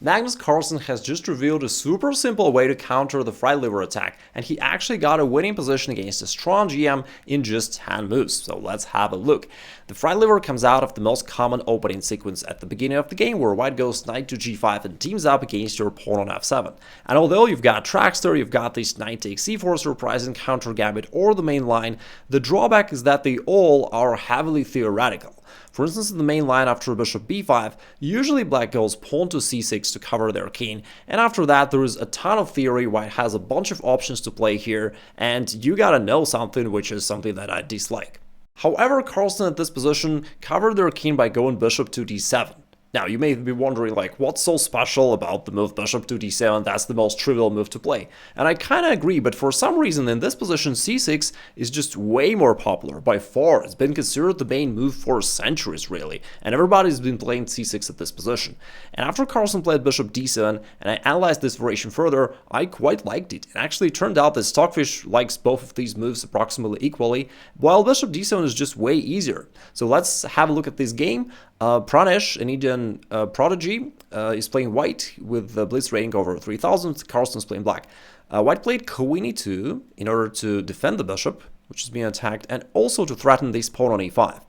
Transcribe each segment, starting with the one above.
Magnus Carlsen has just revealed a super simple way to counter the fried liver attack, and he actually got a winning position against a strong GM in just 10 moves, so let's have a look. The fried liver comes out of the most common opening sequence at the beginning of the game, where white goes knight to g5 and teams up against your pawn on f7. And although you've got Traxler, you've got this knight takes c4 surprise and counter gambit or the main line, the drawback is that they all are heavily theoretical. For instance, in the main line after bishop b5, usually black goes pawn to c6 to cover their king, and after that there is a ton of theory. White has a bunch of options to play here, and you gotta know something, which is something that I dislike. However, Carlsen at this position covered their king by going bishop to d7. Now, you may be wondering, like, what's so special about the move bishop to d7? That's the most trivial move to play. And I kind of agree, but for some reason in this position, c6 is just way more popular. By far, it's been considered the main move for centuries, really. And everybody's been playing c6 at this position. And after Carlsen played bishop d7, and I analyzed this variation further, I quite liked it. It actually turned out that Stockfish likes both of these moves approximately equally, while bishop d7 is just way easier. So let's have a look at this game. Pranesh, an Indian prodigy, is playing white with the blitz rating over 3000. Carlsen's playing black. White played queen e2 in order to defend the bishop, which is being attacked, and also to threaten this pawn on e5.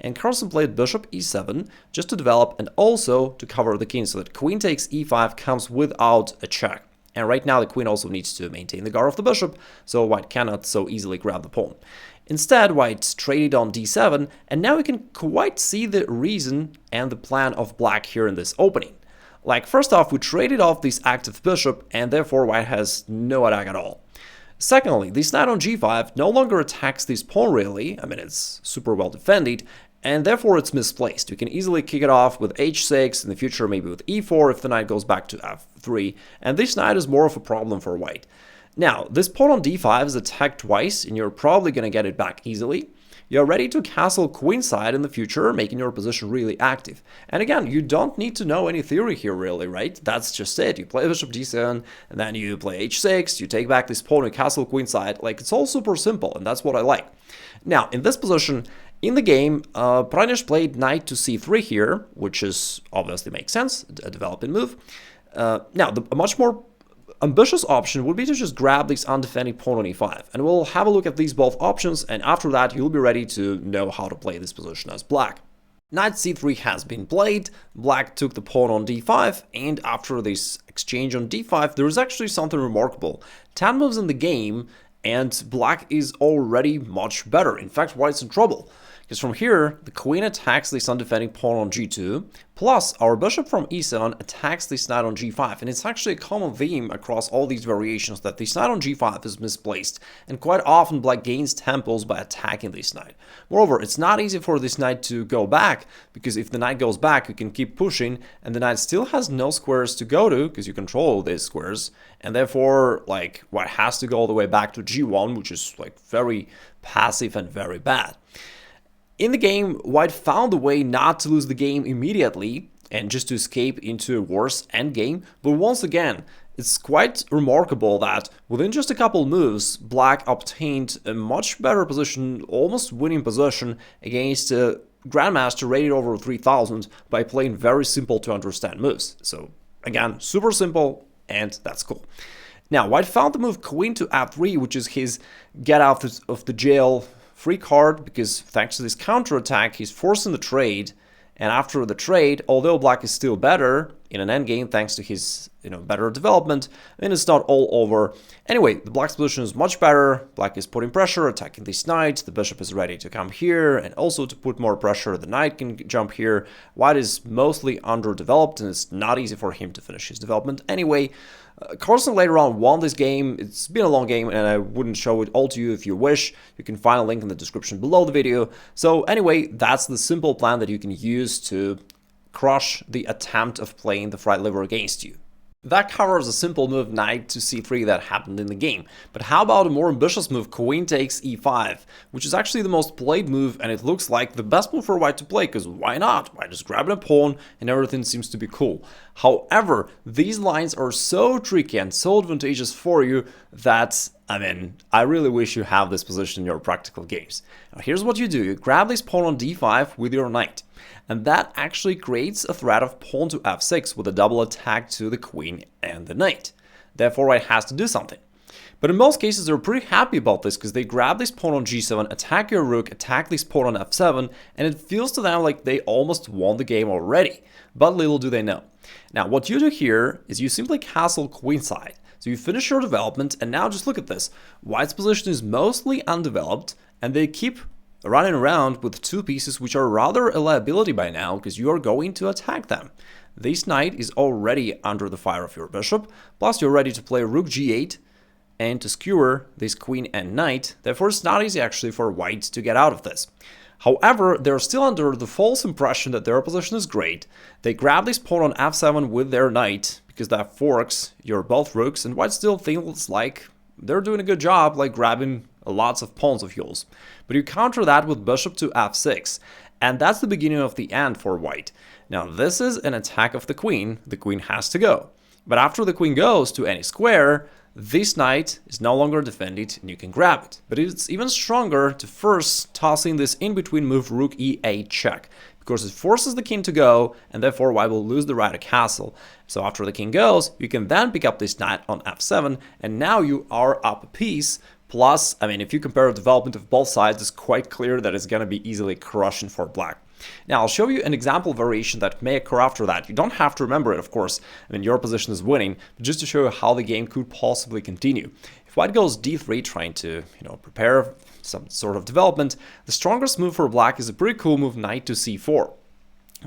And Carlsen played bishop e7 just to develop and also to cover the king, so that queen takes e5 comes without a check. And right now the queen also needs to maintain the guard of the bishop, so white cannot so easily grab the pawn. Instead, white traded on d7, and now we can quite see the reason and the plan of black here in this opening. Like, first off, we traded off this active bishop, and therefore white has no attack at all. Secondly, this knight on g5 no longer attacks this pawn really. I mean, it's super well defended, and therefore it's misplaced. We can easily kick it off with h6, in the future maybe with e4 if the knight goes back to f3, and this knight is more of a problem for white. Now, this pawn on d5 is attacked twice, and you're probably going to get it back easily. You're ready to castle queenside in the future, making your position really active. And again, you don't need to know any theory here really, right? That's just it. You play bishop d7, and then you play h6, you take back this pawn and castle queenside. Like, it's all super simple, and that's what I like. Now, in this position, in the game, Pranesh played knight to c3 here, which is obviously makes sense, a developing move. Now, a much more ambitious option would be to just grab this undefended pawn on e5, and we'll have a look at these both options, and after that you'll be ready to know how to play this position as black. Knight c3 has been played, black took the pawn on d5, and after this exchange on d5 there is actually something remarkable. 10 moves in the game, and black is already much better. In fact, white's in trouble. Because from here, the queen attacks this undefended pawn on g2, plus our bishop from e7 attacks this knight on g5, and it's actually a common theme across all these variations that this knight on g5 is misplaced, and quite often black gains tempos by attacking this knight. Moreover, it's not easy for this knight to go back, because if the knight goes back, you can keep pushing, and the knight still has no squares to go to, because you control these squares, and therefore, like, white has to go all the way back to g1, which is, like, very passive and very bad. In the game, white found a way not to lose the game immediately and just to escape into a worse endgame, but once again, it's quite remarkable that within just a couple moves, black obtained a much better position, almost winning position against a Grandmaster rated over 3000 by playing very simple to understand moves. So again, super simple, and that's cool. Now, white found the move queen to f3, which is his get out of the jail free card, because thanks to this counterattack, he's forcing the trade, and after the trade, although black is still better in an endgame thanks to his better development, then it's not all over. Anyway, the black's position is much better. Black is putting pressure, attacking this knight. The bishop is ready to come here, and also to put more pressure, the knight can jump here. White is mostly underdeveloped, and it's not easy for him to finish his development. Anyway, Carlsen later on won this game. It's been a long game, and I wouldn't show it all to you if you wish. You can find a link in the description below the video. So anyway, that's the simple plan that you can use to crush the attempt of playing the fried liver against you. That covers a simple move knight to c3 that happened in the game. But how about a more ambitious move queen takes e5, which is actually the most played move, and it looks like the best move for white to play, because why not? White just grabbing a pawn and everything seems to be cool. However, these lines are so tricky and so advantageous for you that I mean, I really wish you have this position in your practical games. Now here's what you do. You grab this pawn on d5 with your knight. And that actually creates a threat of pawn to f6 with a double attack to the queen and the knight. Therefore, white has to do something. But in most cases, they're pretty happy about this because they grab this pawn on g7, attack your rook, attack this pawn on f7, and it feels to them like they almost won the game already. But little do they know. Now, what you do here is you simply castle queenside. So you finish your development, and now just look at this. White's position is mostly undeveloped, and they keep running around with two pieces which are rather a liability by now because you are going to attack them. This knight is already under the fire of your bishop, plus you're ready to play rook g8 and to skewer this queen and knight. Therefore, it's not easy actually for white to get out of this. However, they're still under the false impression that their position is great. They grab this pawn on f7 with their knight because that forks your both rooks, and white still feels like they're doing a good job, like grabbing lots of pawns of yours. But you counter that with bishop to f6, and that's the beginning of the end for white. Now this is an attack of the queen has to go. But after the queen goes to any square, this knight is no longer defended and you can grab it. But it's even stronger to first toss in this in-between move rook e8 check, because it forces the king to go, and therefore white will lose the right to castle. So after the king goes, you can then pick up this knight on f7, and now you are up a piece. Plus, I mean, if you compare the development of both sides, it's quite clear that it's going to be easily crushing for black. Now, I'll show you an example variation that may occur after that. You don't have to remember it, of course. I mean, your position is winning, but just to show you how the game could possibly continue. If white goes d3, trying to, prepare some sort of development, the strongest move for black is a pretty cool move, knight to c4,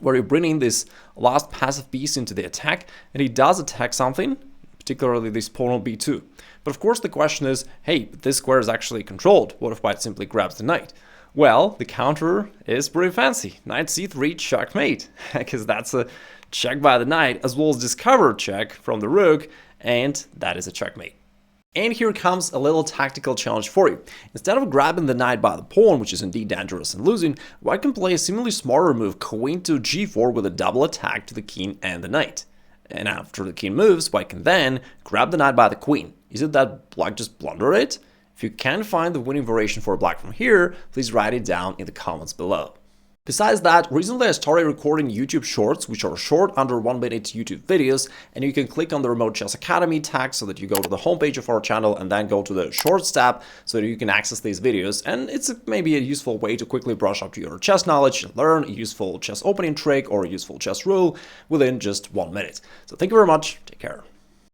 where you bring in this last passive piece into the attack, and he does attack something, particularly this pawn on b2. But of course the question is, hey, this square is actually controlled. What if white simply grabs the knight? Well, the counter is pretty fancy. Knight c3 checkmate, because that's a check by the knight as well as discover check from the rook, and that is a checkmate. And here comes a little tactical challenge for you. Instead of grabbing the knight by the pawn, which is indeed dangerous and losing, white can play a similarly smarter move, queen to g4 with a double attack to the king and the knight. And after the king moves, white can then grab the knight by the queen. Is it that black just blundered it? If you can find the winning variation for black from here, please write it down in the comments below. Besides that, recently I started recording YouTube shorts, which are short under 1 minute YouTube videos, and you can click on the Remote Chess Academy tag so that you go to the homepage of our channel and then go to the Shorts tab so that you can access these videos. And it's maybe a useful way to quickly brush up to your chess knowledge and learn a useful chess opening trick or a useful chess rule within just 1 minute. So thank you very much, take care.